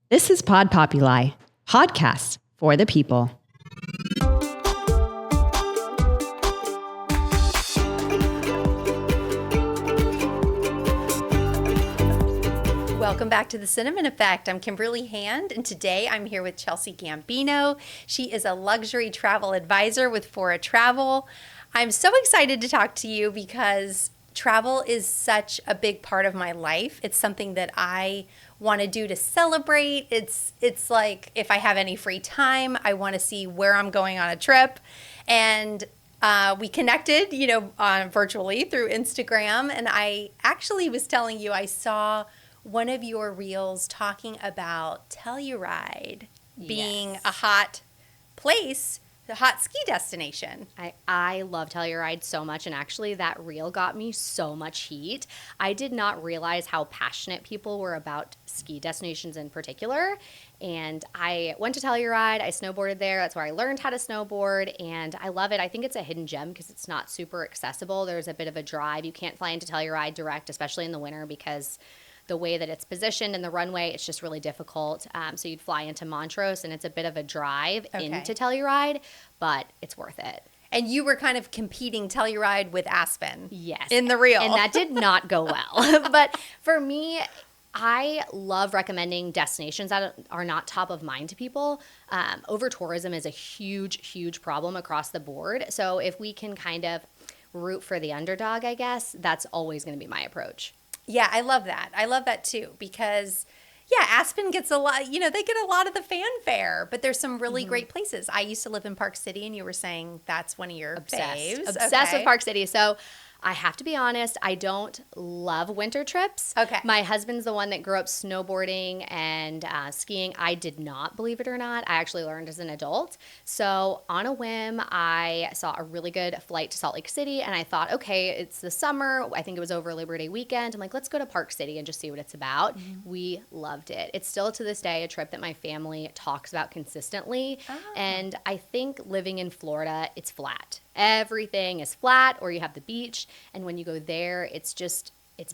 This is Pod Populi, podcast for the people. Welcome back to the Cinnamon Effect. I'm Kimberly Hand, and today I'm here with Chelsea Gambino. She is a luxury travel advisor with Fora Travel. I'm so excited to talk to you because travel is such a big part of my life. It's something that I want to do to celebrate. It's like if I have any free time, I want to see where I'm going on a trip. And we connected, virtually through Instagram. And I actually was telling you I saw one of your reels talking about Telluride being a hot place, a hot ski destination. I love Telluride so much, and actually that reel got me so much heat. I did not realize how passionate people were about ski destinations in particular, and I went to Telluride. I snowboarded there. That's where I learned how to snowboard, and I love it. I think it's a hidden gem because it's not super accessible. There's a bit of a drive. You can't fly into Telluride direct, especially in the winter, because the way that it's positioned in the runway, it's just really difficult. So you'd fly into Montrose, and it's a bit of a drive into Telluride, but it's worth it. And you were kind of competing Telluride with Aspen. Yes. In the reel. And that did not go well. But for me, I love recommending destinations that are not top of mind to people. Over-tourism is a huge, huge problem across the board. So if we can kind of root for the underdog, I guess, that's always going to be my approach. Yeah, I love that. I love that too because, Aspen gets a lot, they get a lot of the fanfare, but there's some really great places. I used to live in Park City, and you were saying that's one of your faves. Obsessed with Park City. So I have to be honest, I don't love winter trips. Okay. My husband's the one that grew up snowboarding and skiing. I did not, believe it or not. I actually learned as an adult. So on a whim, I saw a really good flight to Salt Lake City, and I thought, okay, it's the summer. I think it was over Labor Day weekend. I'm like, let's go to Park City and just see what it's about. We loved it. It's still to this day a trip that my family talks about consistently. And I think living in Florida, it's flat. Everything is flat, or you have the beach. And when you go there, it's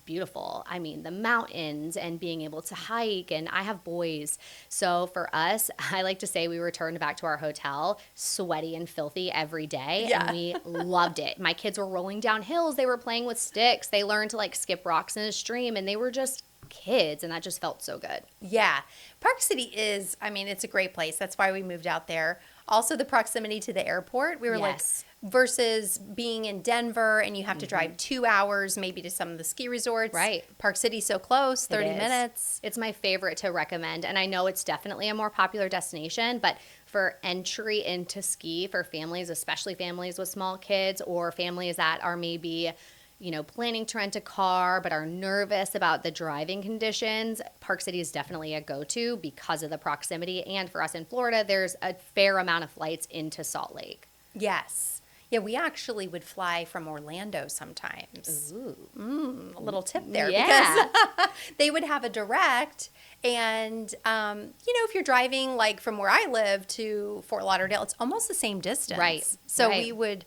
beautiful. I mean, the mountains and being able to hike. And I have boys. So for us, I like to say we returned back to our hotel sweaty and filthy every day. Yeah. And we loved it. My kids were rolling down hills. They were playing with sticks. They learned to skip rocks in a stream. And they were just kids. And that just felt so good. Yeah. Park City is, it's a great place. That's why we moved out there. Also, the proximity to the airport. We were versus being in Denver and you have to drive 2 hours maybe to some of the ski resorts. Right. Park City's so close, 30 minutes. It's my favorite to recommend. And I know it's definitely a more popular destination, but for entry into ski for families, especially families with small kids or families that are maybe planning to rent a car but are nervous about the driving conditions, Park City is definitely a go-to because of the proximity. And for us in Florida, there's a fair amount of flights into Salt Lake. Yes. Yeah, we actually would fly from Orlando sometimes. Ooh. A little tip there. Yeah. Because they would have a direct. And, if you're driving from where I live to Fort Lauderdale, it's almost the same distance. Right. So right. we would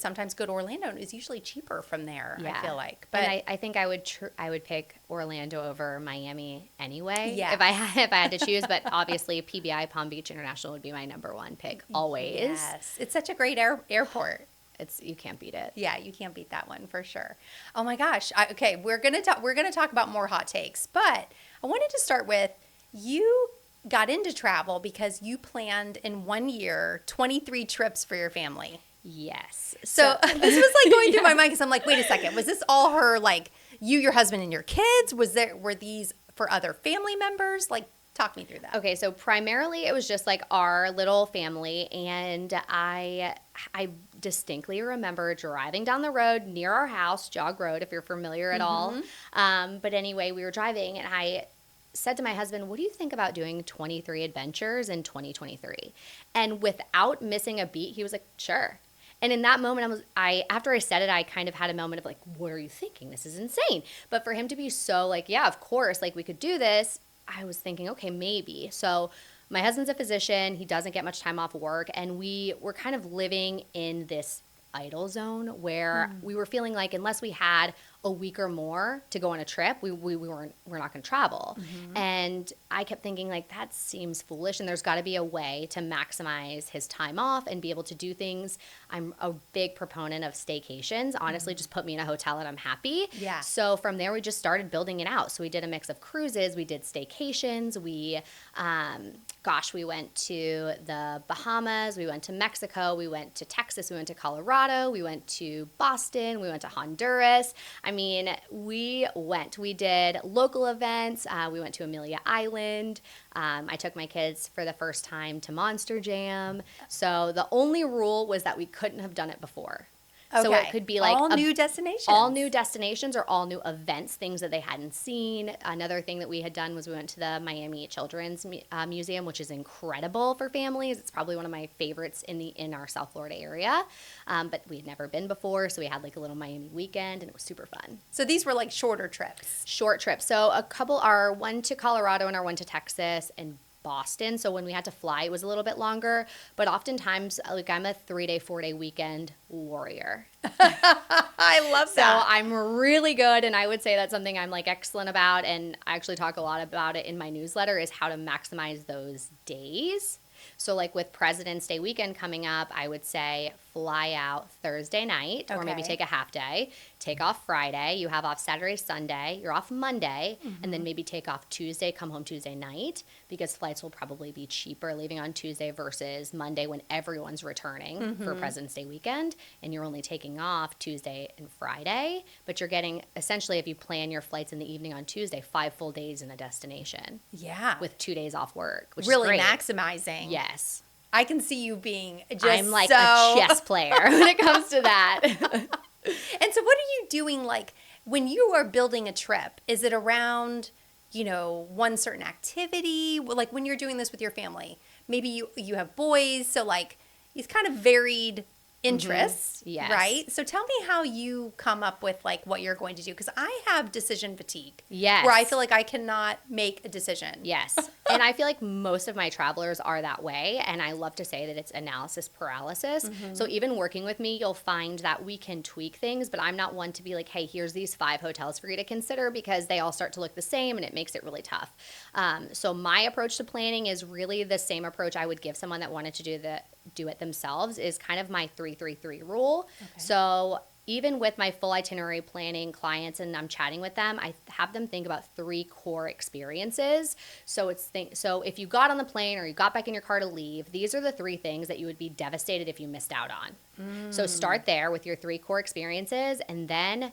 sometimes go to Orlando, and it was usually cheaper from there. Yeah. I feel like, but and I think I would pick Orlando over Miami anyway. Yeah. If I had to choose, but obviously PBI Palm Beach International would be my number one pick always. Yes, it's such a great airport. You can't beat it. Yeah, you can't beat that one for sure. Oh my gosh. Okay, we're gonna talk about more hot takes, but I wanted to start with you. Got into travel because you planned in 1 year 23 trips for your family. Yes. So this was going through my mind because I'm like, wait a second, was this all her, you, your husband, and your kids? Were these for other family members? Talk me through that. Okay, so primarily it was just our little family, and I distinctly remember driving down the road near our house, Jog Road, if you're familiar at all. But anyway, we were driving, and I said to my husband, what do you think about doing 23 adventures in 2023? And without missing a beat, he was like, sure. And in that moment, after I said it, I kind of had a moment of what are you thinking? This is insane. But for him to be so yeah, of course, we could do this, I was thinking, okay, maybe. So my husband's a physician. He doesn't get much time off work. And we were kind of living in this idle zone where we were feeling unless we had a week or more to go on a trip, we're not going to travel. And I kept thinking, like, that seems foolish, and there's got to be a way to maximize his time off and be able to do things. I'm a big proponent of staycations. Honestly, just put me in a hotel and I'm happy. Yeah. So from there, we just started building it out. So we did a mix of cruises, we did staycations, we went to the Bahamas, we went to Mexico, we went to Texas, we went to Colorado, we went to Boston, we went to Honduras. I mean, we did local events, we went to Amelia Island. I took my kids for the first time to Monster Jam. So the only rule was that we couldn't have done it before. So it could be like all new destinations. All new destinations or all new events, things that they hadn't seen. Another thing that we had done was we went to the Miami Children's Museum, which is incredible for families. It's probably one of my favorites in our South Florida area. But we had never been before, so we had like a little Miami weekend, and it was super fun. So these were like shorter trips. Short trips. So a couple are one to Colorado and our one to Texas and Boston. So when we had to fly, it was a little bit longer. But oftentimes, like, I'm a 3-day, 4-day weekend warrior. I love So that. I'm really good, and I would say that's something I'm like excellent about, and I actually talk a lot about it in my newsletter, is how to maximize those days. So like with President's Day weekend coming up, I would say fly out Thursday night, or maybe Okay. take a half day, take off Friday, you have off Saturday, Sunday, you're off Monday, and then maybe take off Tuesday, come home Tuesday night, because flights will probably be cheaper leaving on Tuesday versus Monday when everyone's returning for President's Day weekend, and you're only taking off Tuesday and Friday, but you're getting, essentially, if you plan your flights in the evening on Tuesday, 5 full days in a destination Yeah. with 2 days off work, which really is great. maximizing. Yes. I can see you being just I'm like so... a chess player when it comes to that. And so what are you doing, like, when you are building a trip? Is it around, one certain activity? Like, when you're doing this with your family, maybe you have boys, so, like, it's kind of varied interests, Yes. right? So tell me how you come up with, like, what you're going to do, because I have decision fatigue. Yes. Where I feel like I cannot make a decision. Yes. And I feel like most of my travelers are that way. And I love to say that it's analysis paralysis. So even working with me, you'll find that we can tweak things, but I'm not one to be like, hey, here's these 5 hotels for you to consider, because they all start to look the same and it makes it really tough. So my approach to planning is really the same approach I would give someone that wanted to do it themselves, is kind of my 3-3-3 rule. Okay. So even with my full itinerary planning clients and I'm chatting with them, I have them think about 3 core experiences. So so if you got on the plane or you got back in your car to leave, these are the 3 things that you would be devastated if you missed out on. So start there with your 3 core experiences, and then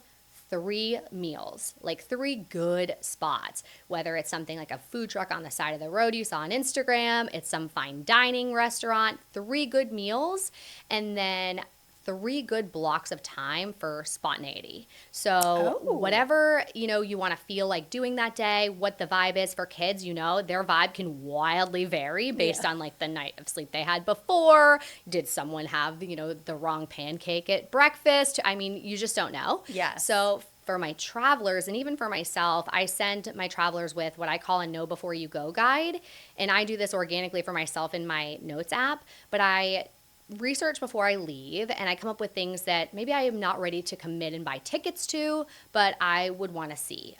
3 meals, like 3 good spots, whether it's something like a food truck on the side of the road you saw on Instagram, it's some fine dining restaurant, 3 good meals, and then 3 good blocks of time for spontaneity. So whatever, you want to feel like doing that day, what the vibe is for kids, their vibe can wildly vary based on like the night of sleep they had before. Did someone have, the wrong pancake at breakfast? I mean, you just don't know. Yeah. So for my travelers, and even for myself, I send my travelers with what I call a know before you go guide. And I do this organically for myself in my notes app, but I research before I leave, and I come up with things that maybe I am not ready to commit and buy tickets to, but I would want to see,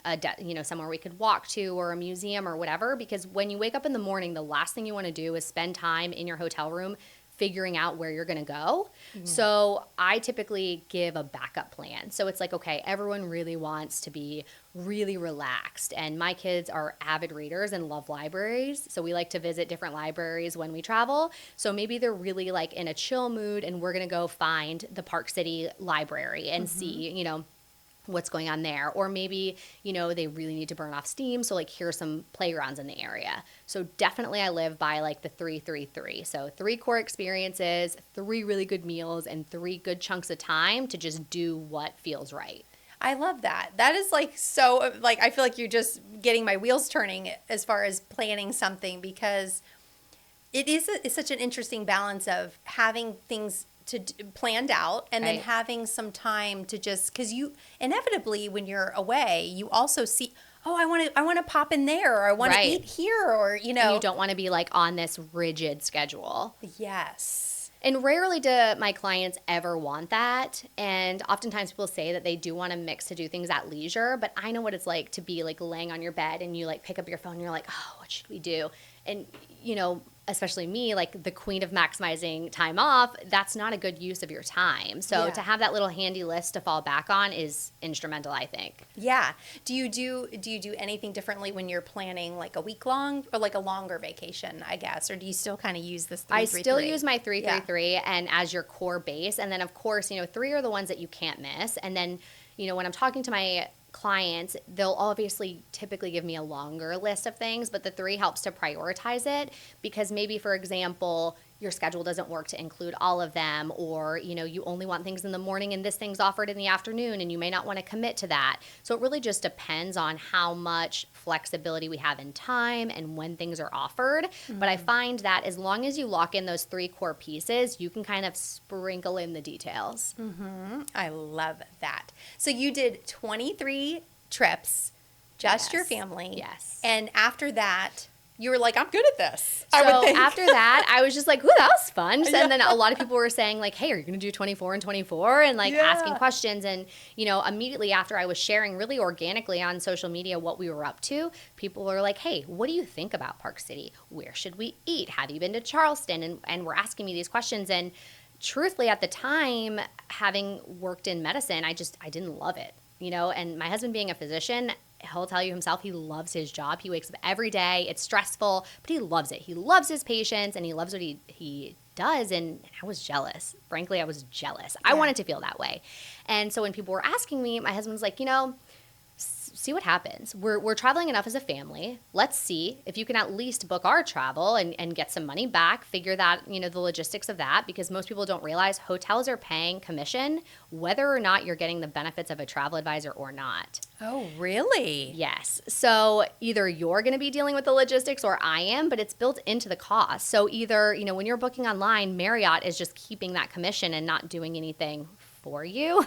somewhere we could walk to, or a museum or whatever, because when you wake up in the morning, the last thing you want to do is spend time in your hotel room figuring out where you're going to go. So I typically give a backup plan. So it's like, okay, everyone really wants to be really relaxed. And my kids are avid readers and love libraries. So we like to visit different libraries when we travel. So maybe they're really like in a chill mood, and we're going to go find the Park City Library and see, what's going on there. Or maybe, they really need to burn off steam. So like, here's some playgrounds in the area. So definitely I live by like the 3-3-3. So 3 core experiences, 3 really good meals, and 3 good chunks of time to just do what feels right. I love that. That is like so, like, I feel like you're just getting my wheels turning as far as planning something, because it's such an interesting balance of having things planned out, and then having some time to just, because you inevitably, when you're away, you also see, I want to pop in there, or I want to eat here, or And you don't want to be like on this rigid schedule. Yes. And rarely do my clients ever want that. And oftentimes people say that they do want to mix to do things at leisure, but I know what it's like to be like laying on your bed and you like pick up your phone and you're like, oh, what should we do? And, you know, especially me, like the queen of maximizing time off, that's not a good use of your time. So to have that little handy list to fall back on is instrumental, I think. Yeah. Do you do anything differently when you're planning like a week long or like a longer vacation, I guess? Or do you still kind of use this 3-3-3? I still use my 3-3-3 and as your core base. And then of course, you know, 3 are the ones that you can't miss. And then, you know, when I'm talking to my clients, they'll obviously typically give me a longer list of things, but the 3 helps to prioritize it because maybe, for example, your schedule doesn't work to include all of them, or, you know, you only want things in the morning and this thing's offered in the afternoon and you may not want to commit to that. So it really just depends on how much flexibility we have in time and when things are offered. But I find that as long as you lock in those 3 core pieces, you can kind of sprinkle in the details. I love that. So you did 23 trips, just your family. Yes. And after that, you were like, I'm good at this. So I would think. after that, I was just like, ooh, that was fun. And then a lot of people were saying like, hey, are you going to do 24 and 24? And like asking questions. And, you know, immediately after I was sharing really organically on social media what we were up to, people were like, hey, what do you think about Park City? Where should we eat? Have you been to Charleston? And were asking me these questions. And truthfully, at the time, having worked in medicine, I didn't love it, you know, and my husband being a physician, he'll tell you himself, he loves his job. He wakes up every day. It's stressful, but he loves it. He loves his patients and he loves what he does. And I was jealous. Frankly, I was jealous. I wanted to feel that way. And so when people were asking me, my husband was like, you know, see what happens. We're traveling enough as a family. Let's see if you can at least book our travel and get some money back, figure that, you know, the logistics of that, because most people don't realize hotels are paying commission whether or not you're getting the benefits of a travel advisor or not. Oh, really? Yes. So either you're going to be dealing with the logistics or I am, but it's built into the cost. So either, you know, when you're booking online, Marriott is just keeping that commission and not doing anything for you.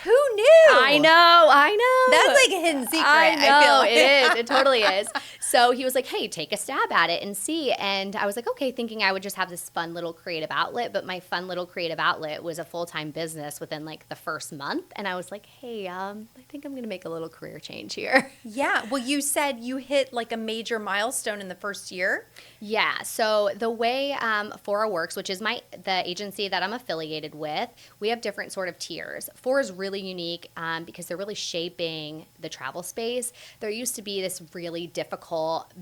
Who knew? I know. That's like a hidden secret. I know, I feel like. it is. It totally is. So he was like, hey, take a stab at it and see. And I was like, okay, thinking I would just have this fun little creative outlet. But my fun little creative outlet was a full-time business within like the first month. And I was like, hey, I think I'm going to make a little career change here. Yeah. Well, you said you hit like a major milestone in the first year. Yeah. So the way Fora works, which is the agency that I'm affiliated with, we have different sort of tiers. Fora is really unique because they're really shaping the travel space. There used to be this really difficult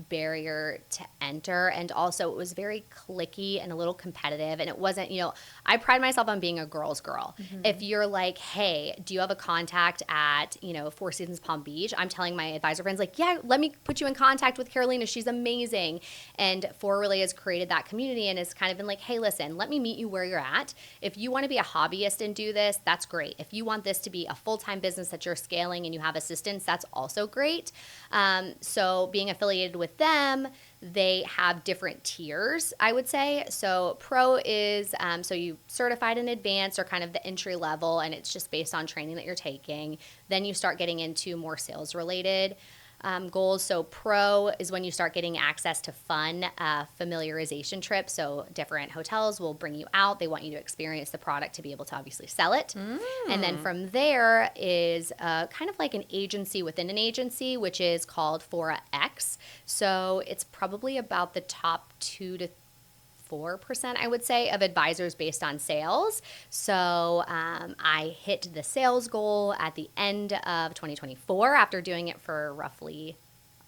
barrier to enter, and also it was very cliquey and a little competitive, and it wasn't, you know, I pride myself on being a girl's girl. If you're like, hey, do you have a contact at, you know, Four Seasons Palm Beach? I'm telling my advisor friends like, yeah, let me put you in contact with Carolina. She's amazing. And Fora really has created that community and has kind of been like, hey, listen, let me meet you where you're at. If you want to be a hobbyist and do this, that's great. If you want this to be a full-time business that you're scaling and you have assistants, that's also great. So being affiliated with them, they have different tiers, I would say. So pro is, so you certified in advance or kind of the entry level, and it's just based on training that you're taking. Then you start getting into more sales related goals. So pro is when you start getting access to fun familiarization trips. So different hotels will bring you out. They want you to experience the product to be able to obviously sell it. And then from there is kind of like an agency within an agency, which is called Fora X. So it's probably about the top 2 to 4%, I would say, of advisors based on sales. So I hit the sales goal at the end of 2024 after doing it for roughly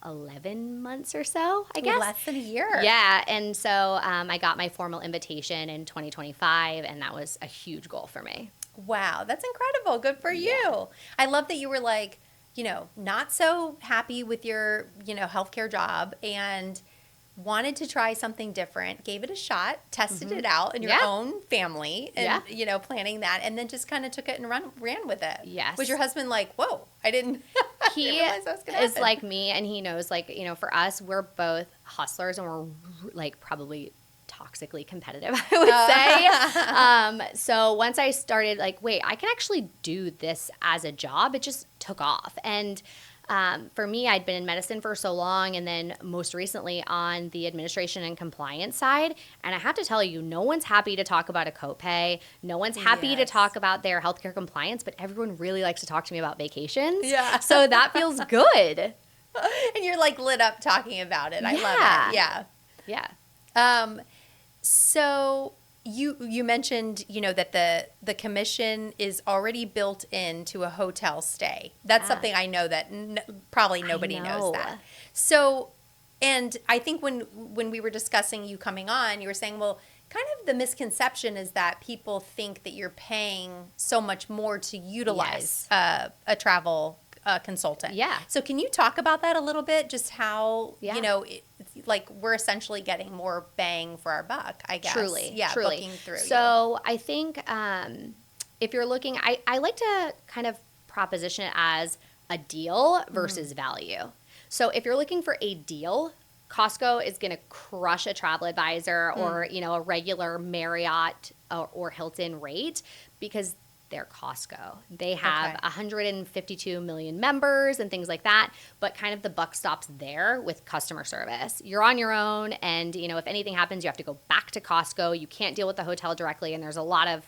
11 months or so, I guess. Less than a year. Yeah. And so I got my formal invitation in 2025, and that was a huge goal for me. Wow. That's incredible. Good for you. I love that you were like, you know, not so happy with your, you know, healthcare job and wanted to try something different, gave it a shot, tested it out in your own family and, you know, planning that, and then just kind of took it and ran with it. Yes. Was your husband like, whoa, I didn't He realize that was going to happen? is like me, and he knows, like, you know, for us, we're both hustlers, and we're like probably toxically competitive, I would say. So once I started like, wait, I can actually do this as a job, it just took off. And For me, I'd been in medicine for so long, and then most recently on the administration and compliance side. And I have to tell you, no one's happy to talk about a copay. No one's happy to talk about their healthcare compliance, but everyone really likes to talk to me about vacations. Yeah. So that feels good. And you're like lit up talking about it. I love it. Yeah. Yeah. So you mentioned, that the commission is already built into a hotel stay. That's something I know that probably nobody knows that. So, and I think when we were discussing you coming on, you were saying, well, kind of the misconception is that people think that you're paying so much more to utilize a travel consultant. Yeah. So can you talk about that a little bit? Just how, like we're essentially getting more bang for our buck, I guess. Truly. Yeah. Truly. Booking through. So I think if you're looking, I like to kind of proposition it as a deal versus value. So if you're looking for a deal, Costco is going to crush a travel advisor or, a regular Marriott or Hilton rate because they're Costco. They have 152 million members and things like that, but kind of the buck stops there with customer service. You're on your own, and if anything happens, you have to go back to Costco. You can't deal with the hotel directly, and there's a lot of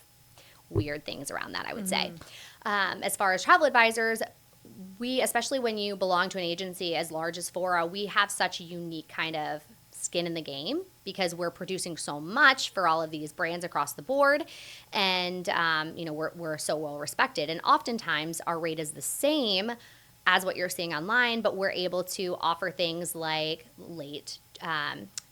weird things around that, I would say. As far as travel advisors, we, especially when you belong to an agency as large as Fora, we have such a unique kind of skin in the game because we're producing so much for all of these brands across the board, and we're so well respected, and oftentimes our rate is the same as what you're seeing online, but we're able to offer things like late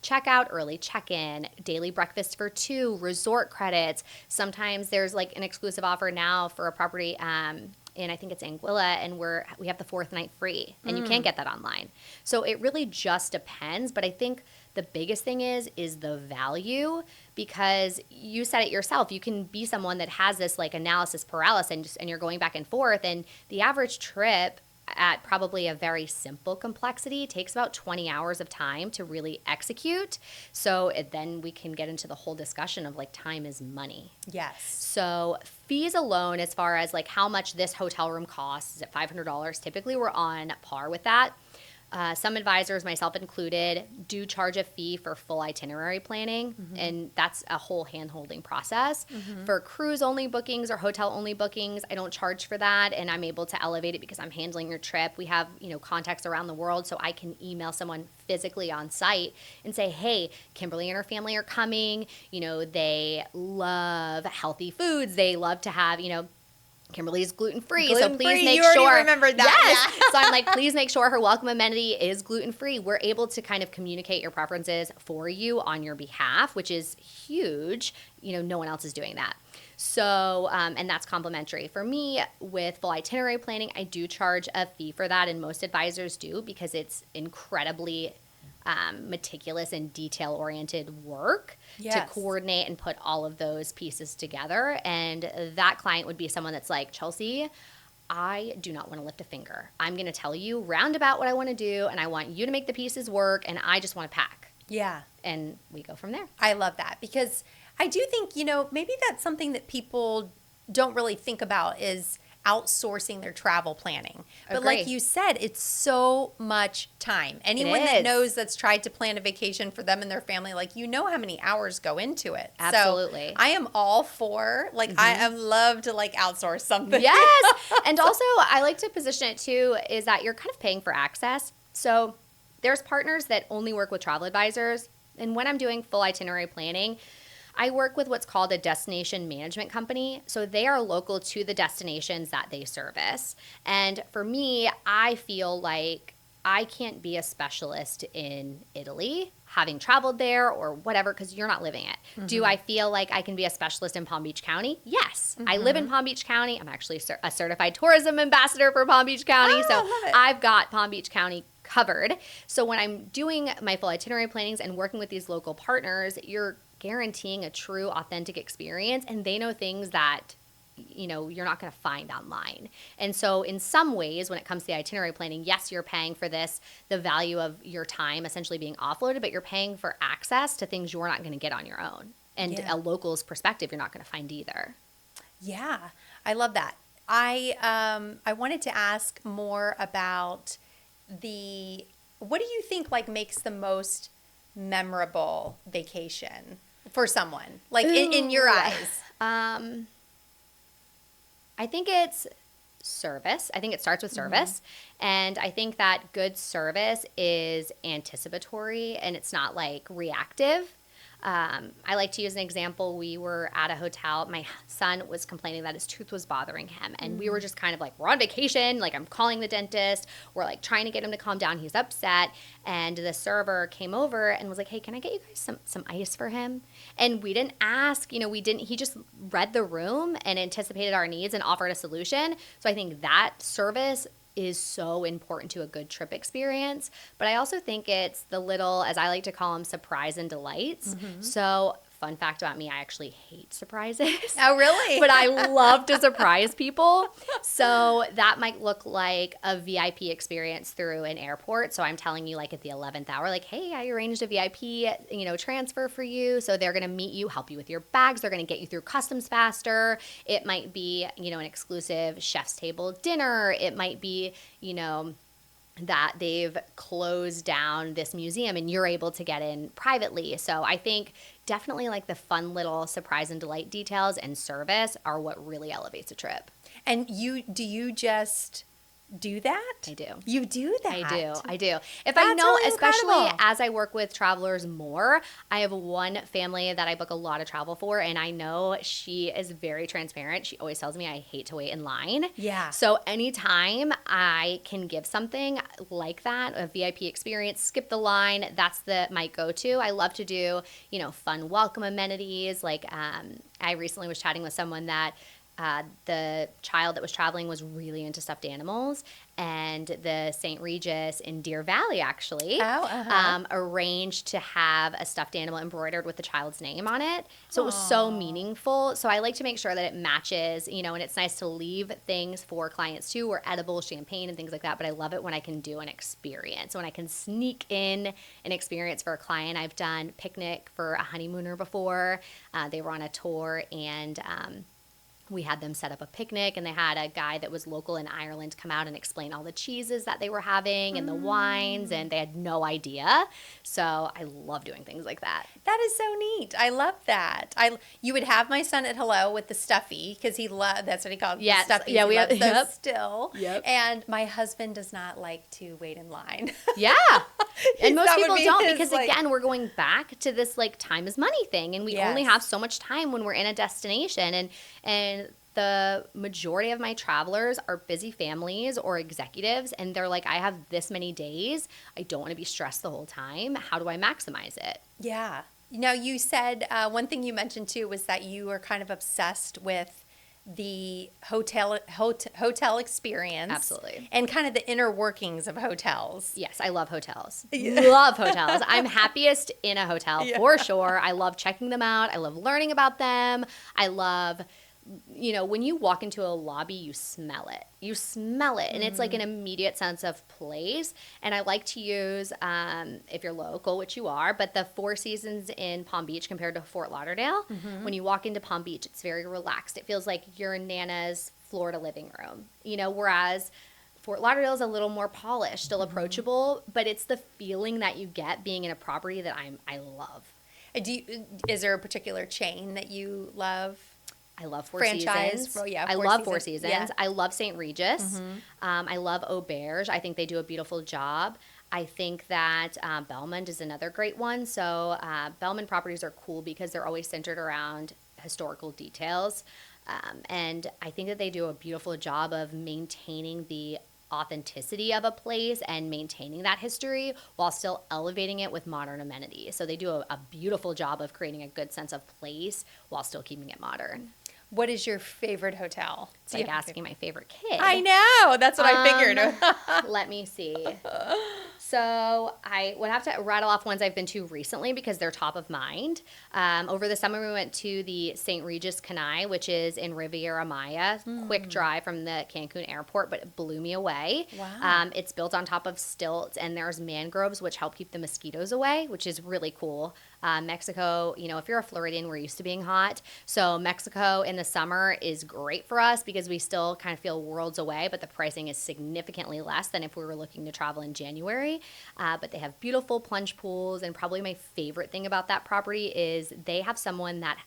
checkout, early check-in, daily breakfast for 2, resort credits. Sometimes there's like an exclusive offer now for a property and I think it's Anguilla, and we have the 4th night free, and you can't get that online. So it really just depends, but I think the biggest thing is the value, because you said it yourself. You can be someone that has this like analysis paralysis, and you're going back and forth, and the average trip at probably a very simple complexity takes about 20 hours of time to really execute. So then we can get into the whole discussion of like time is money. Yes. So fees alone, as far as like how much this hotel room costs, is at $500. Typically we're on par with that. Some advisors, myself included, do charge a fee for full itinerary planning, and that's a whole hand-holding process. For cruise-only bookings or hotel-only bookings, I don't charge for that, and I'm able to elevate it because I'm handling your trip. We have, contacts around the world, so I can email someone physically on site and say, hey, Kimberly and her family are coming. They love healthy foods. They love to have, Kimberly's gluten-free, so please make sure. You already remembered that. Yes. Yeah. So I'm like, please make sure her welcome amenity is gluten-free. We're able to kind of communicate your preferences for you on your behalf, which is huge. No one else is doing that. So, and that's complimentary. For me, with full itinerary planning, I do charge a fee for that, and most advisors do because it's incredibly meticulous and detail-oriented work to coordinate and put all of those pieces together. And that client would be someone that's like, Chelsea, I do not want to lift a finger. I'm going to tell you roundabout what I want to do, and I want you to make the pieces work, and I just want to pack. Yeah. And we go from there. I love that because I do think, maybe that's something that people don't really think about is outsourcing their travel planning. But like you said, it's so much time. Anyone that knows that's tried to plan a vacation for them and their family, like, how many hours go into it. Absolutely. So I am all for, I love to outsource something. Yes. And also I like to position it too, is that you're kind of paying for access. So there's partners that only work with travel advisors. And when I'm doing full itinerary planning, I work with what's called a destination management company. So they are local to the destinations that they service. And for me, I feel like I can't be a specialist in Italy, having traveled there or whatever, because you're not living it. Do I feel like I can be a specialist in Palm Beach County? Yes. I live in Palm Beach County. I'm actually a certified tourism ambassador for Palm Beach County. So I've got Palm Beach County covered. So when I'm doing my full itinerary plannings and working with these local partners, you're guaranteeing a true, authentic experience, and they know things that you're not going to find online. And so in some ways, when it comes to the itinerary planning, yes, you're paying for this, the value of your time essentially being offloaded, but you're paying for access to things you're not going to get on your own. And a local's perspective, you're not going to find either. Yeah, I love that. I wanted to ask more about what do you think like makes the most memorable vacation for someone, like in your eyes? I think it's service. I think it starts with service. And I think that good service is anticipatory and it's not like reactive. I like to use an example. We were at a hotel. My son was complaining that his tooth was bothering him. And we were just kind of like, we're on vacation. Like, I'm calling the dentist. We're like trying to get him to calm down. He's upset. And the server came over and was like, hey, can I get you guys some ice for him? And we didn't ask, he just read the room and anticipated our needs and offered a solution. So I think that service is so important to a good trip experience. But I also think it's the little, as I like to call them, surprise and delights. So fun fact about me, I actually hate surprises. Oh, really? But I love to surprise people. So that might look like a VIP experience through an airport. So I'm telling you like at the 11th hour, like, hey, I arranged a VIP, transfer for you. So they're going to meet you, help you with your bags. They're going to get you through customs faster. It might be, an exclusive chef's table dinner. It might be, that they've closed down this museum and you're able to get in privately. So I think definitely like the fun little surprise and delight details and service are what really elevates a trip. And do you just do that? I do. You do that? I do. If That's I know, really especially incredible. as I work with travelers more, I have one family that I book a lot of travel for, and I know she is very transparent. She always tells me I hate to wait in line. Yeah. So anytime I can give something like that, a VIP experience, skip the line, that's my go-to. I love to do, fun welcome amenities. Like I recently was chatting with someone that the child that was traveling was really into stuffed animals, and the St. Regis in Deer Valley actually arranged to have a stuffed animal embroidered with the child's name on it. So it was so meaningful. So I like to make sure that it matches, and it's nice to leave things for clients too, or edible champagne and things like that. But I love it when I can do an experience, when I can sneak in an experience for a client. I've done picnic for a honeymooner before. They were on a tour, and we had them set up a picnic, and they had a guy that was local in Ireland come out and explain all the cheeses that they were having and the wines, and they had no idea. So I love doing things like that. That is so neat. I love that. You would have my son at hello with the stuffy, because that's what he called the stuffy. Yeah, he loves those still. Yep. And my husband does not like to wait in line. Yeah. And most That would people be don't, his, because again, we're going back to this like time is money thing, and we only have so much time when we're in a destination, and the majority of my travelers are busy families or executives, and they're like, I have this many days. I don't want to be stressed the whole time. How do I maximize it? Yeah. Now, you said one thing you mentioned too was that you are kind of obsessed with the hotel experience. Absolutely. And kind of the inner workings of hotels. Yes, I love hotels. Love hotels. I'm happiest in a hotel for sure. I love checking them out. I love learning about them. I love, when you walk into a lobby, you smell it. You smell it. And it's like an immediate sense of place. And I like to use, if you're local, which you are, but the Four Seasons in Palm Beach compared to Fort Lauderdale. When you walk into Palm Beach, it's very relaxed. It feels like you're in Nana's Florida living room, whereas Fort Lauderdale is a little more polished, still approachable, but it's the feeling that you get being in a property that I love. Is there a particular chain that you love? I love Four Franchise. Seasons. Oh, yeah, I Four love Seasons. Four Seasons. Yeah. I love St. Regis. I love Auberge. I think they do a beautiful job. I think that Belmond is another great one. So Belmond properties are cool because they're always centered around historical details. And I think that they do a beautiful job of maintaining the authenticity of a place and maintaining that history while still elevating it with modern amenities. So they do a beautiful job of creating a good sense of place while still keeping it modern. What is your favorite hotel? It's like asking my favorite kid. I know. That's what I figured. Let me see. So I would have to rattle off ones I've been to recently because they're top of mind. Over the summer, we went to the St. Regis Kenai, which is in Riviera Maya. Quick drive from the Cancun airport, but it blew me away. Wow. It's built on top of stilts, and there's mangroves, which help keep the mosquitoes away, which is really cool. Mexico, if you're a Floridian, we're used to being hot. So Mexico in the summer is great for us because we still kind of feel worlds away, but the pricing is significantly less than if we were looking to travel in January. But they have beautiful plunge pools, and probably my favorite thing about that property is they have someone that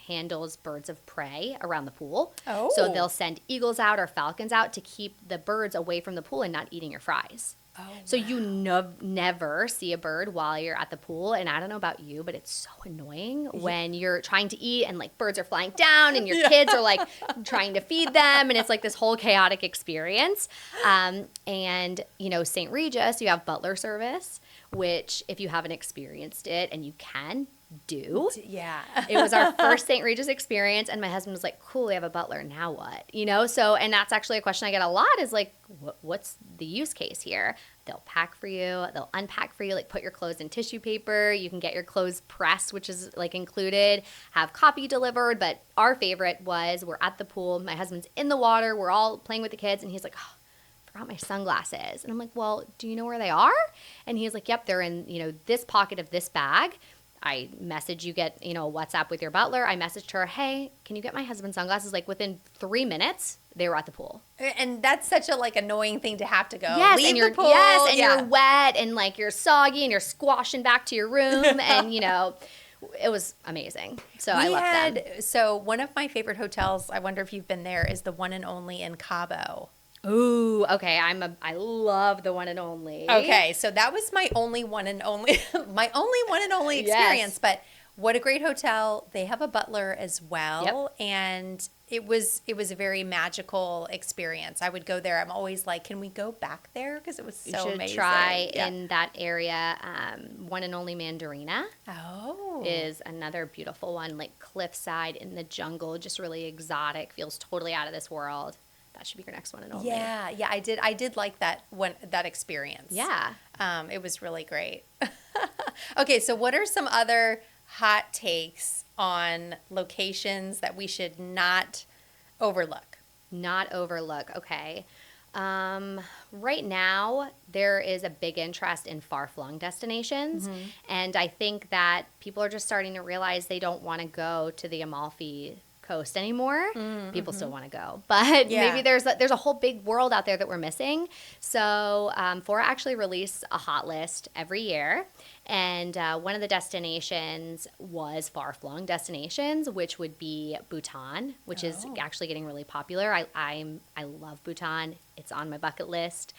handles birds of prey around the pool. Oh. So they'll send eagles out or falcons out to keep the birds away from the pool and not eating your fries. Oh, So you never see a bird while you're at the pool. And I don't know about you, but it's so annoying when you're trying to eat and like birds are flying down and your kids are like trying to feed them. And it's like this whole chaotic experience. St. Regis, you have butler service, which if you haven't experienced it, and you can do. Yeah. It was our first St. Regis experience, and my husband was like, cool, we have a butler, now what? So, and that's actually a question I get a lot is like, what's the use case here? They'll pack for you, they'll unpack for you, like put your clothes in tissue paper, you can get your clothes pressed, which is like included, have coffee delivered, but our favorite was we're at the pool, my husband's in the water, we're all playing with the kids, and he's like, oh, I forgot my sunglasses. And I'm like, well, do you know where they are? And he's like, yep, they're in, this pocket of this bag. I message you, get, a WhatsApp with your butler. I messaged her, hey, can you get my husband's sunglasses? Like within 3 minutes, they were at the pool. And that's such a annoying thing to have to go. Yes, leave and you're the pool. you're wet and like you're soggy and you're squashing back to your room and it was amazing. So I loved them. So one of my favorite hotels, I wonder if you've been there, is the one and only in Cabo. Ooh, okay. I love the one and only. Okay, so that was my only one and only experience. Yes. But what a great hotel! They have a butler as well, and it was a very magical experience. I would go there. I'm always like, can we go back there? Because it was so amazing. You should try in that area. One and only Mandarina. Oh, is another beautiful one, like cliffside in the jungle, just really exotic, feels totally out of this world. That should be your next one and only. Yeah, I did like that experience. Yeah. It was really great. Okay, so what are some other hot takes on locations that we should not overlook? Not overlook. Okay. Right now, there is a big interest in far-flung destinations, and I think that people are just starting to realize they don't want to go to the Amalfi Coast anymore. People still want to go, but maybe there's a whole big world out there that we're missing. So Fora actually release a hot list every year, and one of the destinations was far-flung destinations, which would be Bhutan, which is actually getting really popular. I love Bhutan. It's on my bucket list.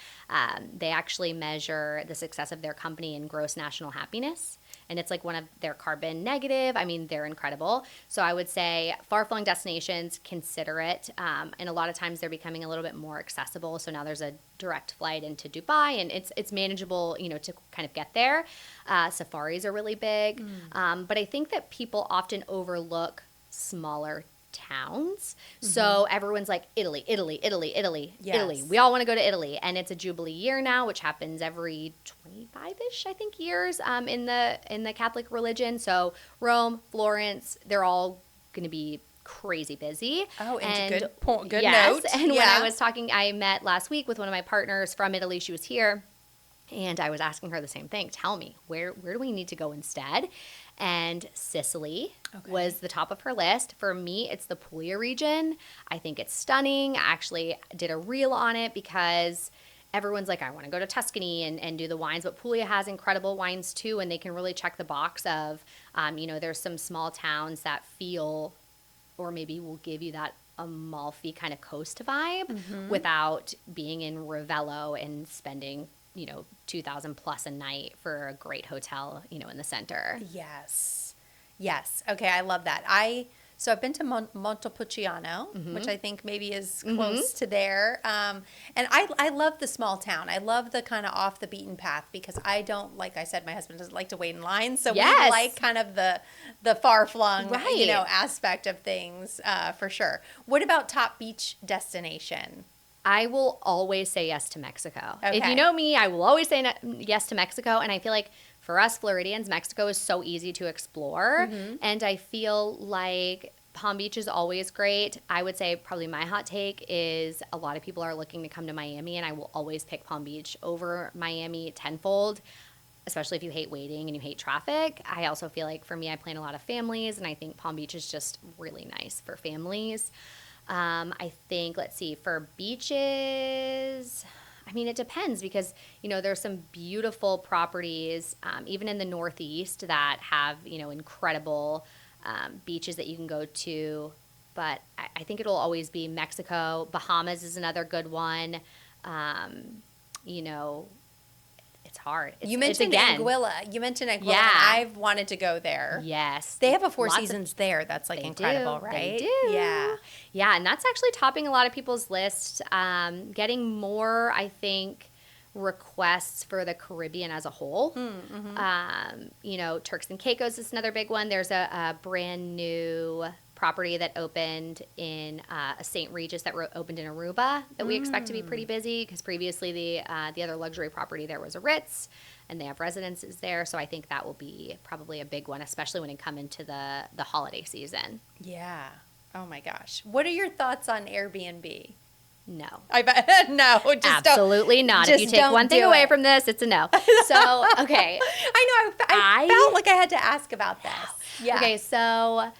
They actually measure the success of their company in gross national happiness. And it's like one of their carbon negative. I mean, they're incredible. So I would say far-flung destinations, consider it. And a lot of times they're becoming a little bit more accessible. So now there's a direct flight into Dubai, and it's manageable, to kind of get there. Safaris are really big. But I think that people often overlook smaller towns. So everyone's like, Italy. Yes. Italy. We all want to go to Italy. And it's a Jubilee year now, which happens every 25-ish, I think, years in the Catholic religion. So Rome, Florence, they're all going to be crazy busy. Oh, and good point, good yes, note. And when I was talking, I met last week with one of my partners from Italy. She was here. And I was asking her the same thing. Tell me, where do we need to go instead? And Sicily was the top of her list. For me, it's the Puglia region. I think it's stunning. I actually did a reel on it because everyone's like, I want to go to Tuscany and do the wines. But Puglia has incredible wines too, and they can really check the box of, there's some small towns that feel, or maybe will give you that Amalfi kind of coast vibe without being in Ravello and spending $2,000 plus a night for a great hotel, in the center. Yes. Okay, I love that. So I've been to Montepulciano, which I think maybe is close to there. And I love the small town. I love the kind of off the beaten path because I don't, like I said, my husband doesn't like to wait in line. So we like kind of the far-flung, aspect of things for sure. What about top beach destination? I will always say yes to Mexico. If Okay. you know me, I will always say yes to Mexico. And I feel like for us Floridians, Mexico is so easy to explore. And I feel like Palm Beach is always great. I would say probably my hot take is a lot of people are looking to come to Miami, and I will always pick Palm Beach over Miami tenfold, especially if you hate waiting and you hate traffic. I also feel like for me, I plan a lot of families, and I think Palm Beach is just really nice for families. I think, let's see, for beaches, I mean, it depends because, there's some beautiful properties, even in the Northeast, that have, incredible beaches that you can go to. But I think it'll always be Mexico. Bahamas is another good one. It's hard. You mentioned Anguilla. Yeah. I've wanted to go there. Yes. They have a Four Seasons there. That's like incredible, right? They do. Yeah. Yeah, and that's actually topping a lot of people's list. Getting more, I think, requests for the Caribbean as a whole. Turks and Caicos is another big one. There's a brand new property that opened in a St. Regis that opened in Aruba that we expect to be pretty busy because previously the other luxury property there was a Ritz, and they have residences there. So I think that will be probably a big one, especially when it come into the holiday season. Yeah. Oh my gosh. What are your thoughts on Airbnb? No. I bet no. Just absolutely not. If you take one thing away from this, it's a no. So, okay. I know. I felt like I had to ask about this. Yeah. Okay, so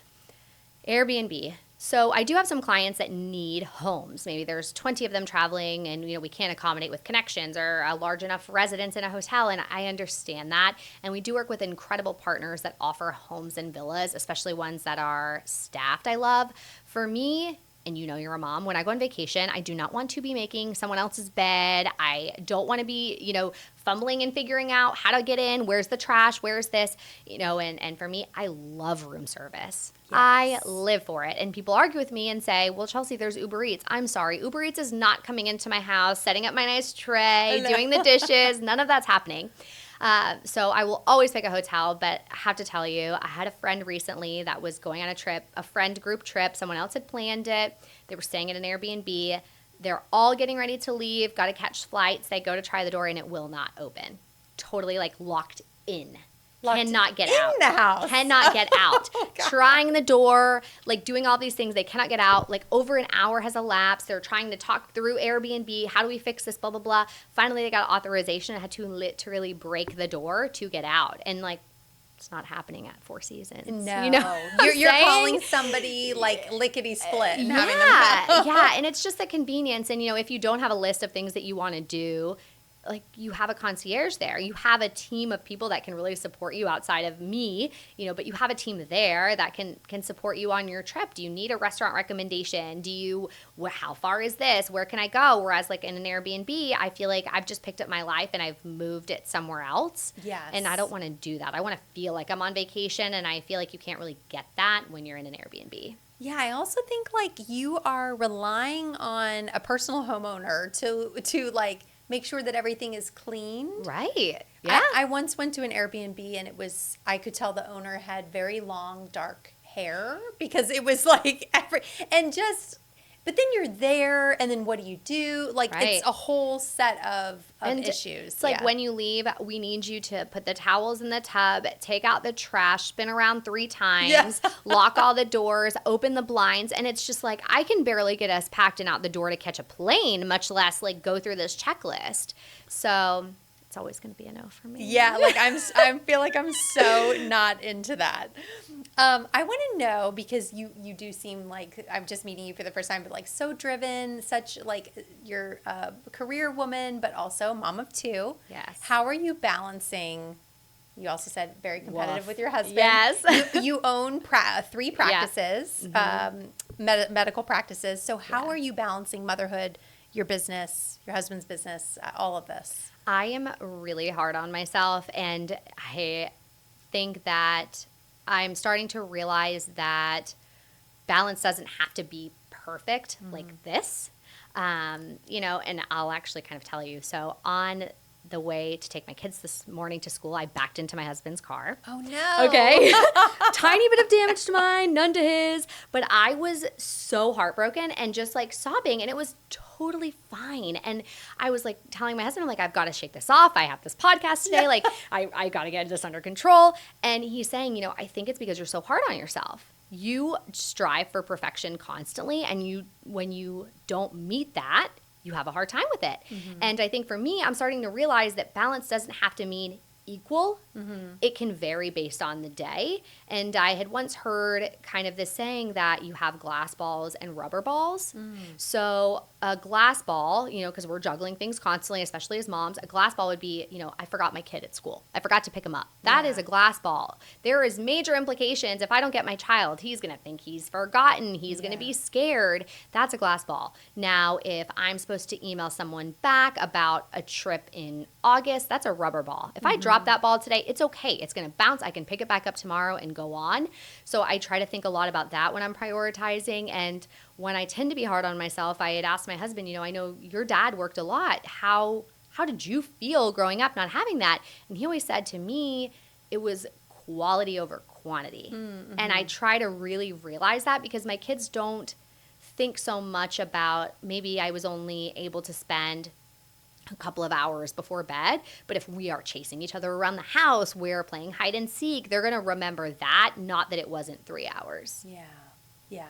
Airbnb. So I do have some clients that need homes. Maybe there's 20 of them traveling and, we can't accommodate with connections or a large enough residence in a hotel. And I understand that. And we do work with incredible partners that offer homes and villas, especially ones that are staffed, I love. For me, and you're a mom, when I go on vacation, I do not want to be making someone else's bed. I don't want to be, fumbling and figuring out how to get in, where's the trash, where's this, and for me, I love room service. Yes. I live for it. And people argue with me and say, well, Chelsea, there's Uber Eats. I'm sorry. Uber Eats is not coming into my house, setting up my nice tray, doing the dishes. None of that's happening. So I will always pick a hotel, but I have to tell you, I had a friend recently that was going on a friend group trip. Someone else had planned it. They were staying at an Airbnb. They're all getting ready to leave, got to catch flights. They go to try the door and it will not open. Totally locked in. Cannot get out. In the house. Cannot get out. Trying the door, doing all these things. They cannot get out. Over an hour has elapsed. They're trying to talk through Airbnb. How do we fix this? Blah, blah, blah. Finally, they got authorization and had to literally break the door to get out. And it's not happening at Four Seasons. No. You're calling somebody lickety split and having them come. Yeah. And it's just the convenience. And, if you don't have a list of things that you want to do, you have a concierge there. You have a team of people that can really support you outside of me, but you have a team there that can support you on your trip. Do you need a restaurant recommendation? How far is this? Where can I go? Whereas in an Airbnb, I feel like I've just picked up my life and I've moved it somewhere else. Yes. And I don't want to do that. I want to feel like I'm on vacation, and I feel like you can't really get that when you're in an Airbnb. Yeah, I also think you are relying on a personal homeowner to make sure that everything is clean. Right. Yeah. I once went to an Airbnb and I could tell the owner had very long, dark hair because it was but then you're there and then what do you do? Right. It's a whole set of issues. It's when you leave, we need you to put the towels in the tub, take out the trash, spin around 3 times, lock all the doors, open the blinds. And it's just I can barely get us packed and out the door to catch a plane, much less go through this checklist. So it's always going to be a no for me. Yeah, I feel like I'm so not into that. I want to know, because you do seem like I'm just meeting you for the first time, but so driven, such you're a career woman, but also mom of 2. Yes. How are you balancing? You also said very competitive with your husband. Yes. You own 3 practices, Yeah. medical practices. So how are you balancing motherhood, your business, your husband's business, all of this? I am really hard on myself, and I think that I'm starting to realize that balance doesn't have to be perfect like this, and I'll actually kind of tell you. So on the way to take my kids this morning to school, I backed into my husband's car. Oh, no. Okay. Tiny bit of damage to mine, none to his. But I was so heartbroken and just like sobbing, and it was totally fine. And I was like telling my husband, I'm like, I've got to shake this off. I have this podcast today. Like, I got to get this under control. And he's saying, you know, I think it's because you're so hard on yourself. You strive for perfection constantly, and when you don't meet that, you have a hard time with it. And I think for me, I'm starting to realize that balance doesn't have to mean equal. It can vary based on the day. And I had once heard kind of this saying that you have glass balls and rubber balls. So a glass ball, you know, because we're juggling things constantly, especially as moms, a glass ball would be, you know, I forgot my kid at school. I forgot to pick him up. That is a glass ball. There is major implications. If I don't get my child, he's going to think he's forgotten. He's going to be scared. That's a glass ball. Now, if I'm supposed to email someone back about a trip in August, that's a rubber ball. If I drop that ball today, it's okay. It's going to bounce. I can pick it back up tomorrow and go on. So I try to think a lot about that when I'm prioritizing. And when I tend to be hard on myself, I had asked my husband, you know, I know your dad worked a lot. How did you feel growing up not having that? And he always said to me, it was quality over quantity. And I try to really realize that because my kids don't think so much about maybe I was only able to spend a couple of hours before bed, but if we are chasing each other around the house, we're playing hide and seek, they're going to remember that, not that it wasn't 3 hours. Yeah.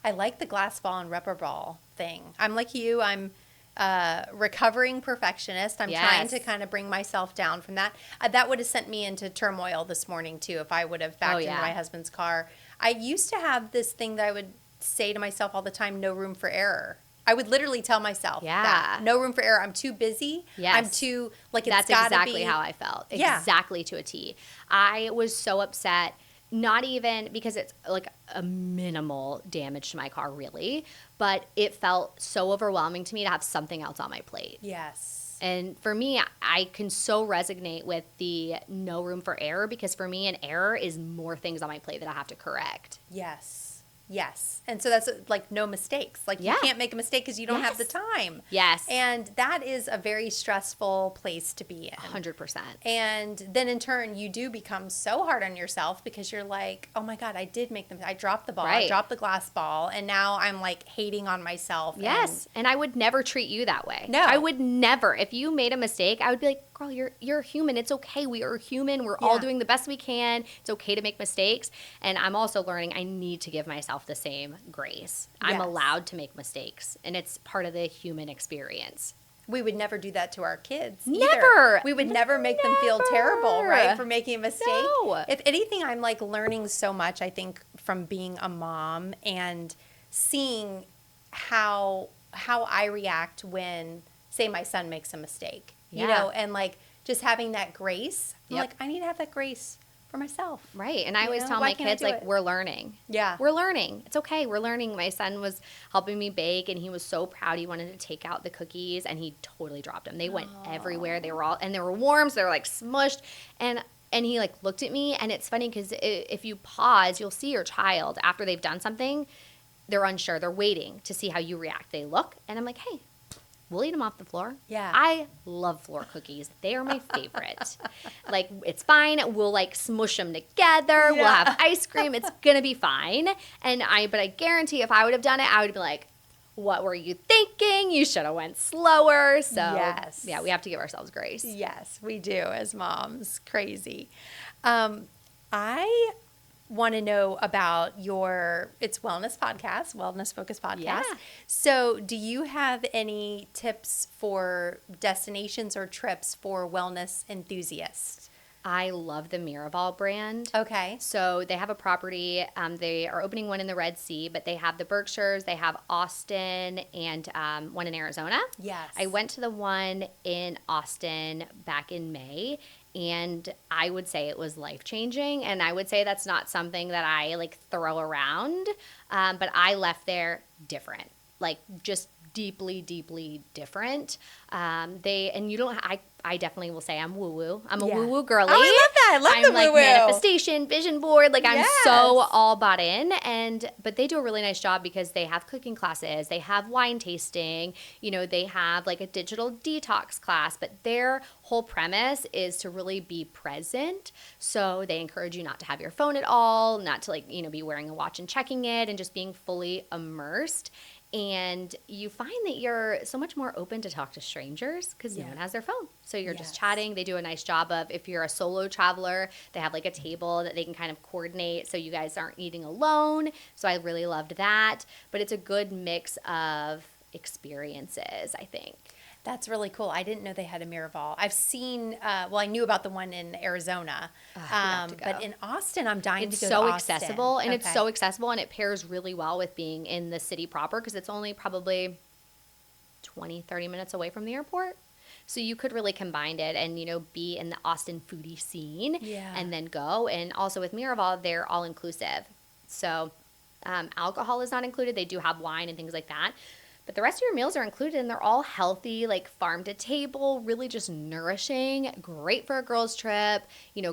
I like the glass ball and rubber ball thing. I'm like you. I'm a recovering perfectionist. I'm trying to kind of bring myself down from that. That would have sent me into turmoil this morning, too, if I would have backed into my husband's car. I used to have this thing that I would say to myself all the time, no room for error. I would literally tell myself that. No room for error. I'm too busy. I'm too, like, it's got to be. That's exactly how I felt. Exactly to a T. I was so upset, not even because it's like a minimal damage to my car, really, but it felt so overwhelming to me to have something else on my plate. Yes. And for me, I can so resonate with the no room for error because for me, an error is more things on my plate that I have to correct. Yes. And so that's like no mistakes. Like you can't make a mistake because you don't have the time. And that is a very stressful place to be in. 100%. And then in turn, you do become so hard on yourself because you're like, oh my God, I did make them. I dropped the ball. I dropped the glass ball. And now I'm like hating on myself. And I would never treat you that way. No. I would never. If you made a mistake, I would be like, girl, you're human. It's okay. We are human. We're all doing the best we can. It's okay to make mistakes. And I'm also learning I need to give myself the same grace. I'm allowed to make mistakes, and it's part of the human experience. We would never do that to our kids. Never. We would never make them feel terrible, right, for making a mistake. No. If anything, I'm like learning so much, I think, from being a mom and seeing how I react when, say, my son makes a mistake. You know, and like just having that grace. I'm like, I need to have that grace for myself. Right. And I always tell my kids, like, we're learning. We're learning. It's okay. We're learning. My son was helping me bake, and he was so proud. He wanted to take out the cookies, and he totally dropped them. They went everywhere. They were warm, so they were like smushed. And he like looked at me, and it's funny because if you pause, you'll see your child after they've done something. They're unsure. They're waiting to see how you react. They look, and I'm like, hey, we'll eat them off the floor. I love floor cookies. They are my favorite. Like, it's fine. We'll, like, smush them together. We'll have ice cream. It's going to be fine. But I guarantee if I would have done it, I would be like, what were you thinking? You should have went slower. So, yeah, we have to give ourselves grace. Yes, we do as moms. Crazy. I want to know about it's wellness podcast, wellness focused podcast. So do you have any tips for destinations or trips for wellness enthusiasts? I love the Miraval brand. Okay. So they have a property. They are opening one in the Red Sea, but they have the Berkshires, they have Austin, and one in Arizona. Yes. I went to the one in Austin back in May, and I would say it was life-changing, and I would say that's not something that I, like, throw around, but I left there different, like, just deeply, deeply different. And you don't, I definitely will say I'm woo-woo. I'm a woo-woo girly. Oh, I love that. I love I'm the like woo-woo. manifestation, vision board. Like I'm so Yes. all bought in. But they do a really nice job because they have cooking classes, they have wine tasting, they have like a digital detox class, but their whole premise is to really be present. So they encourage you not to have your phone at all, not to be wearing a watch and checking it, and just being fully immersed. And you find that you're so much more open to talk to strangers because no one has their phone. So you're just chatting. They do a nice job of, if you're a solo traveler, they have like a table that they can kind of coordinate so you guys aren't eating alone. So I really loved that. But it's a good mix of experiences, I think. That's really cool. I didn't know they had a Miraval. I've seen, I knew about the one in Arizona, but in Austin, I'm dying to go to Austin. It's so accessible, and it's so accessible, and it pairs really well with being in the city proper because it's only probably 20, 30 minutes away from the airport. So you could really combine it and, be in the Austin foodie scene and then go. And also with Miraval, they're all inclusive. So alcohol is not included. They do have wine and things like that. But the rest of your meals are included, and they're all healthy, like farm to table, really just nourishing, great for a girls' trip,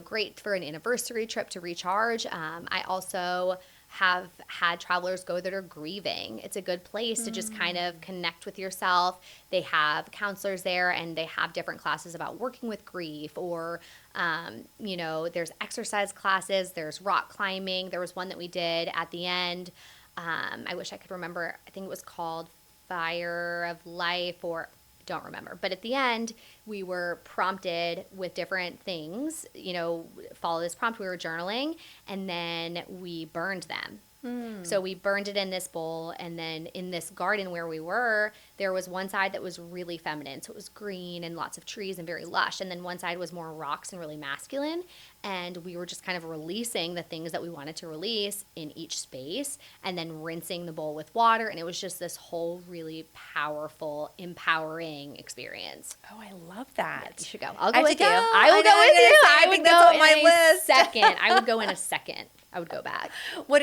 great for an anniversary trip to recharge. I also have had travelers go that are grieving. It's a good place to just kind of connect with yourself. They have counselors there, and they have different classes about working with grief, or there's exercise classes, there's rock climbing. There was one that we did at the end. I wish I could remember. I think it was called Fire of Life, or don't remember. But at the end, we were prompted with different things, follow this prompt. We were journaling, and then we burned them. So we burned it in this bowl, and then in this garden where we were, there was one side that was really feminine. So it was green and lots of trees and very lush. And then one side was more rocks and really masculine. And we were just kind of releasing the things that we wanted to release in each space, and then rinsing the bowl with water. And it was just this whole really powerful, empowering experience. Oh, I love that. Yeah, you should go. I'll go with you. I will go with you. I think that's on my list. I would go in a second. I would go back. What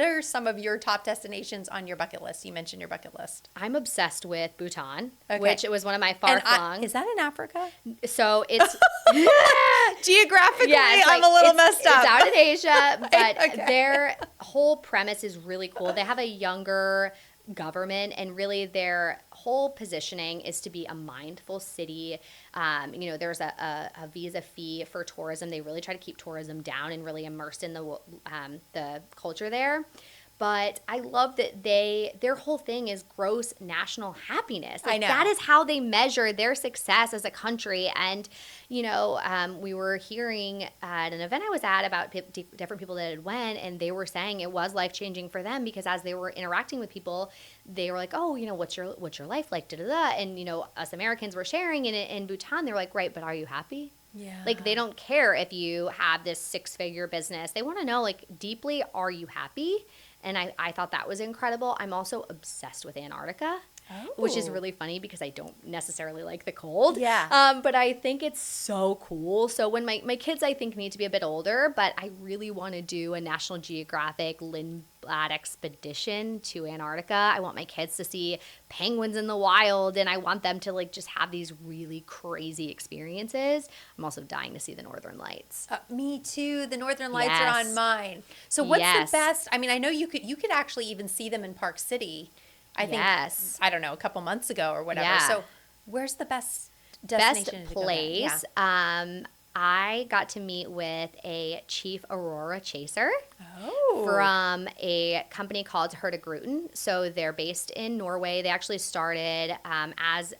are some of your top destinations on your bucket list? You mentioned your bucket list. I'm obsessed with Bhutan, which it was one of my far-flung. Is that in Africa? So it's geographically, I'm a little messed up. It's out in Asia, but their whole premise is really cool. They have a younger government, and really their whole positioning is to be a mindful city. There's a visa fee for tourism. They really try to keep tourism down and really immersed in the culture there. But I love that their whole thing is gross national happiness. I know. That is how they measure their success as a country. And, we were hearing at an event I was at about different people that had went, and they were saying it was life-changing for them because as they were interacting with people, they were like, oh, what's your life like? Da-da-da. And, us Americans were sharing in Bhutan. They were like, right, but are you happy? Yeah. Like, they don't care if you have this 6-figure business. They want to know, deeply, are you happy? And I thought that was incredible. I'm also obsessed with Antarctica, which is really funny because I don't necessarily like the cold. Yeah. But I think it's so cool. So when my kids, I think, need to be a bit older, but I really want to do a National Geographic Lindblad expedition to Antarctica. I want my kids to see penguins in the wild, and I want them to just have these really crazy experiences. I'm also dying to see the Northern Lights. Me too. The Northern Lights are on mine. So what's the best? I mean, I know you could actually even see them in Park City. I think, I don't know, a couple months ago or whatever. Yeah. So where's the best destination Best place? I got to meet with a chief aurora chaser from a company called Hurtigruten. So they're based in Norway. They actually started as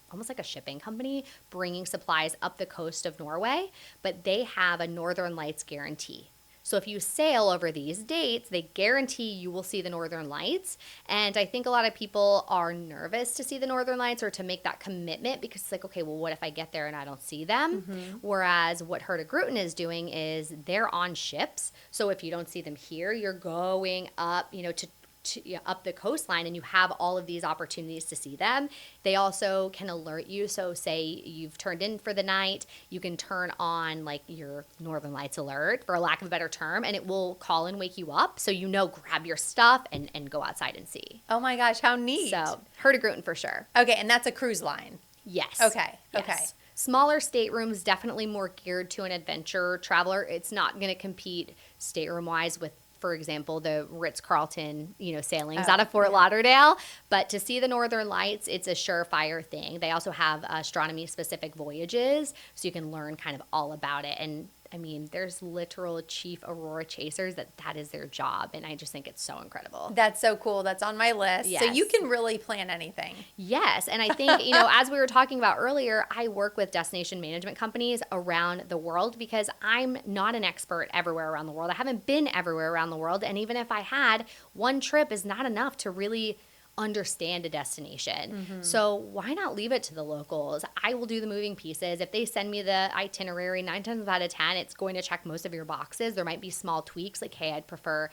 almost like a shipping company, bringing supplies up the coast of Norway, but they have a Northern Lights guarantee. So if you sail over these dates, they guarantee you will see the Northern Lights. And I think a lot of people are nervous to see the Northern Lights or to make that commitment because it's like, okay, well, what if I get there and I don't see them? Whereas what Hurtigruten is doing is they're on ships. So if you don't see them here, you're going up, to up the coastline, and you have all of these opportunities to see them. They also can alert you. So say you've turned in for the night, you can turn on like your Northern Lights alert, for a lack of a better term, and it will call and wake you up. So grab your stuff and go outside and see. Oh my gosh, how neat. So Hurtigruten for sure. Okay, and that's a cruise line. Yes. Okay. Yes. Okay. Smaller staterooms, definitely more geared to an adventure traveler. It's not going to compete stateroom-wise with, for example, the Ritz-Carlton, sailings out of Fort Lauderdale. But to see the Northern Lights, it's a surefire thing. They also have astronomy-specific voyages, so you can learn kind of all about it. And I mean, there's literal chief aurora chasers that is their job, and I just think it's so incredible. That's so cool. That's on my list. Yes. So you can really plan anything. Yes, and I think, as we were talking about earlier, I work with destination management companies around the world because I'm not an expert everywhere around the world. I haven't been everywhere around the world, and even if I had, one trip is not enough to really understand a destination. Mm-hmm. So why not leave it to the locals? I will do the moving pieces. If they send me the itinerary, 9 times out of 10, it's going to check most of your boxes. There might be small tweaks like, hey, I'd prefer,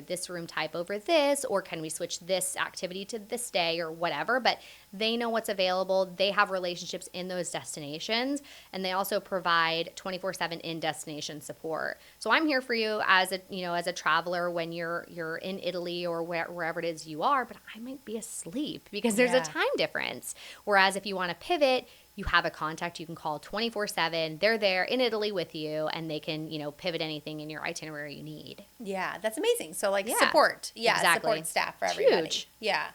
this room type over this, or can we switch this activity to this day or whatever, but they know what's available. They have relationships in those destinations, and they also provide 24/7 in-destination support. So I'm here for you as a traveler when you're in Italy or wherever it is you are, but I might be asleep because there's a time difference. Whereas if you want to pivot, you have a contact you can call 24/7. They're there in Italy with you, and they can, pivot anything in your itinerary you need. Yeah, that's amazing. So support. Yeah, exactly. Support staff for everybody. Huge. Yeah,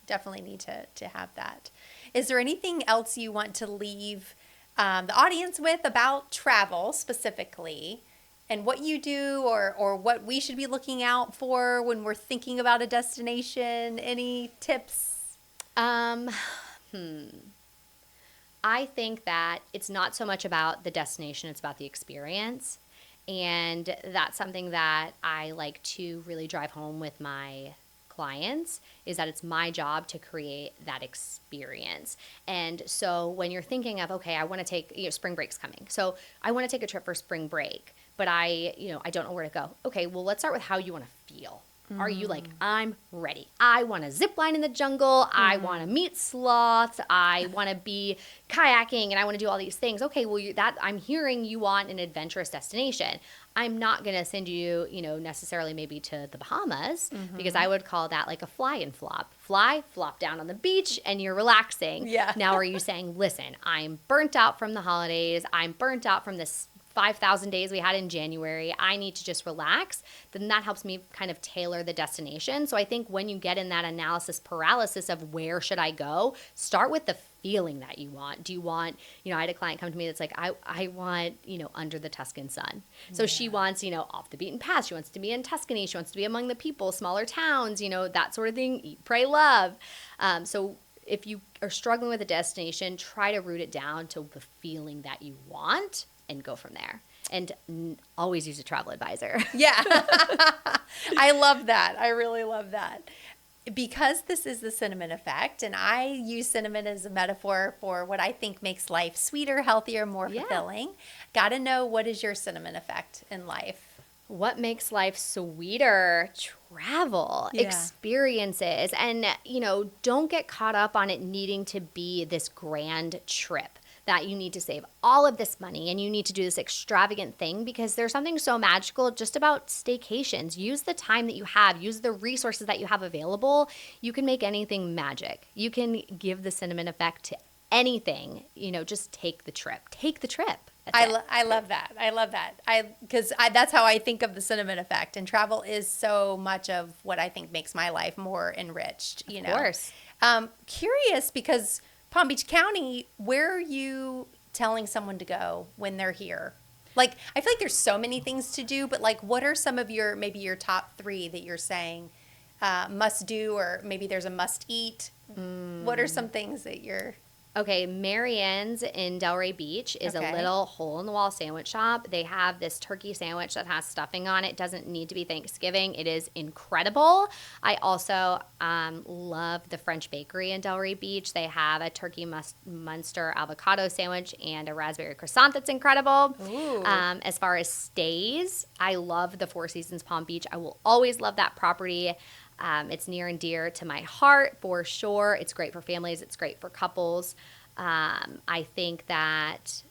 definitely need to have that. Is there anything else you want to leave the audience with about travel specifically, and what you do or what we should be looking out for when we're thinking about a destination? Any tips? I think that it's not so much about the destination, it's about the experience. And that's something that I like to really drive home with my clients, is that it's my job to create that experience. And so when you're thinking of, okay, I want to take, spring break's coming. So I want to take a trip for spring break, but I don't know where to go. Okay, well, let's start with how you want to feel. Are you like, I'm ready. I want to zip line in the jungle. I want to meet sloths. I want to be kayaking, and I want to do all these things. Okay, well, I'm hearing you want an adventurous destination. I'm not going to send you, necessarily maybe to the Bahamas, because I would call that like a fly and flop. Fly, flop down on the beach, and you're relaxing. Yeah. Now, are you saying, listen, I'm burnt out from the holidays. I'm burnt out from this 5,000 days we had in January, I need to just relax, then that helps me kind of tailor the destination. So I think when you get in that analysis paralysis of where should I go, start with the feeling that you want. Do you want, I had a client come to me that's like, I want, under the Tuscan sun. So she wants, off the beaten path. She wants to be in Tuscany. She wants to be among the people, smaller towns, that sort of thing. Eat, pray, love. So if you are struggling with a destination, try to root it down to the feeling that you want, and go from there. And always use a travel advisor. Yeah. I love that. I really love that. Because this is the cinnamon effect, and I use cinnamon as a metaphor for what I think makes life sweeter, healthier, more fulfilling. Got to know, what is your cinnamon effect in life? What makes life sweeter? Travel, experiences. And, don't get caught up on it needing to be this grand trip, that you need to save all of this money and you need to do this extravagant thing, because there's something so magical just about staycations. Use the time that you have, use the resources that you have available. You can make anything magic. You can give the cinnamon effect to anything. Just take the trip. Take the trip. I love that. I love that. Because that's how I think of the cinnamon effect. And travel is so much of what I think makes my life more enriched. Of course. Curious, because Palm Beach County, where are you telling someone to go when they're here? Like, I feel like there's so many things to do, but like, what are some of maybe your top 3 that you're saying must do, or maybe there's a must eat? What are some things that you're... Okay, Marianne's in Delray Beach is a little hole-in-the-wall sandwich shop. They have this turkey sandwich that has stuffing on it. It doesn't need to be Thanksgiving. It is incredible. I also love the French Bakery in Delray Beach. They have a turkey Munster avocado sandwich and a raspberry croissant that's incredible. As far as stays, I love the Four Seasons Palm Beach. I will always love that property. It's near and dear to my heart for sure. It's great for families. It's great for couples. I think that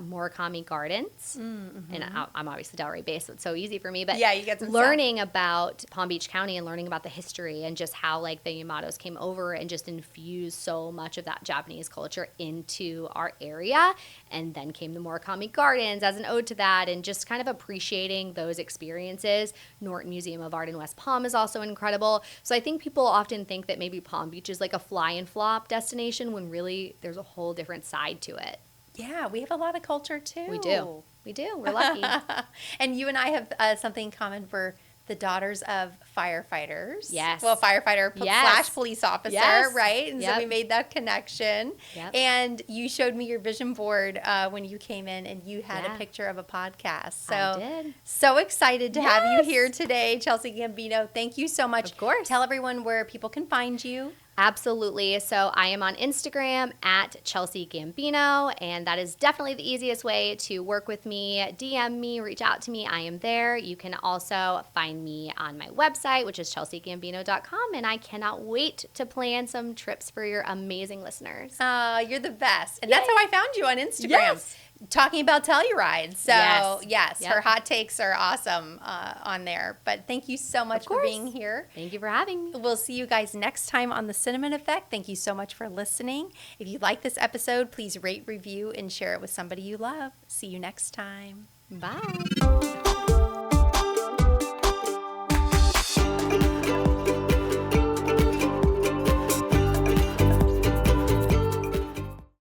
Murakami Gardens, and I'm obviously Delray based, so it's so easy for me, but Yeah, you get some learning about Palm Beach County and learning about the history and just how like the Yamatos came over and just infused so much of that Japanese culture into our area. And then came the Murakami Gardens as an ode to that, and just kind of appreciating those experiences. Norton Museum of Art in West Palm is also incredible. So I think people often think that maybe Palm Beach is like a fly and flop destination when really there's a whole different side to it. Yeah, we have a lot of culture too. We do. We're lucky. And you and I have something in common. We're the daughters of firefighters. Yes. Well, firefighter Yes. / police officer, Yes. right? And Yep. so we made that connection. Yep. And you showed me your vision board when you came in, and you had Yeah. a picture of a podcast. So, I did. so excited to have you Yes. here today, Chelsea Gambino. Thank you so much. Of course. Tell everyone where people can find you. Absolutely. So I am on Instagram at Chelsea Gambino, and that is definitely the easiest way to work with me. DM me, reach out to me. I am there. You can also find me on my website, which is chelseagambino.com, and I cannot wait to plan some trips for your amazing listeners. You're the best. And that's how I found you on Instagram. Yes. Talking about Telluride. So, yes, Yep. her hot takes are awesome on there. But thank you so much for course. being here. Thank you for having me. We'll see you guys next time on The Cinnamon Effect. Thank you so much for listening. If you like this episode, please rate, review, and share it with somebody you love. See you next time. Bye.